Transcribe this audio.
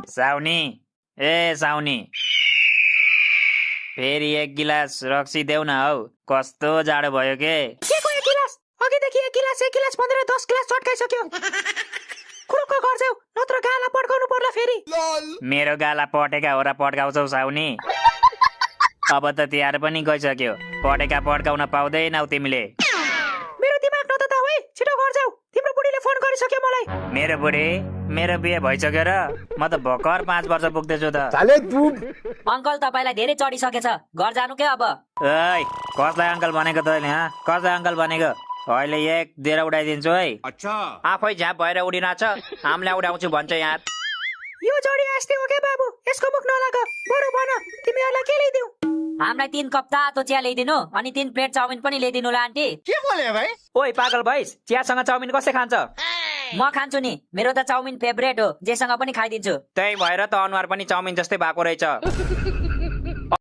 साउनी ए साउनी फेरि एक गिलास रक्सी देऊ न हौ कस्तो जाडो भयो के को एक गिलास अघिदेखि एक गिलास भनेर 10 गिलास चट्काइसक्यो कुरुक्क गर्छौ नत्र गाला पड्काउनु पर्ला फेरि मेरो गाला पटेका हो र पड्काउँछौ साउनी अब त तिहार पनि गइसक्यो पटेका पड्काउन पाउँदैनौ तिमीले मेरो दिमाग नतताउ है छिटो गर्छौ तिम्रो बुढीले फोन गरिसक्यो मलाई मेरो बुढी मेरो बिहे भइसक्यो र म त भर्खर 5 वर्ष पुग्दैछु त अंकल तपाईलाई धेरै चढिसकेछ घर जानु के अब ओइ कसलाई अङ्कल भनेको तैँले कसलाई अङ्कल भनेको अहिले एक दिएर उडाइदिन्छु है अच्छा आफै झ्याप भएर उडिनाछ हामीलाई उडाउँछु भन्छ यहाँ यो जडी आस्ते हो के बाबु यसको मुख नलाग बरु भन तिमीहरुलाई के ल्याइदिउ हामीलाई 3 कप तातो चिया ल्याइदिनु अनि 3 प्लेट चाउमिन पनि ल्याइदिनु ल आन्टी के बोले भाइ ओइ पागल भइस चियासँग चाउमिन कसले खान्छ म खान्छु नि मेरो त चाउमिन फेभरेट हो जेसँग पनि खाइदिन्छु त्यही भएर त अनुहार पनि चाउमिन जस्तै भएको रहेछ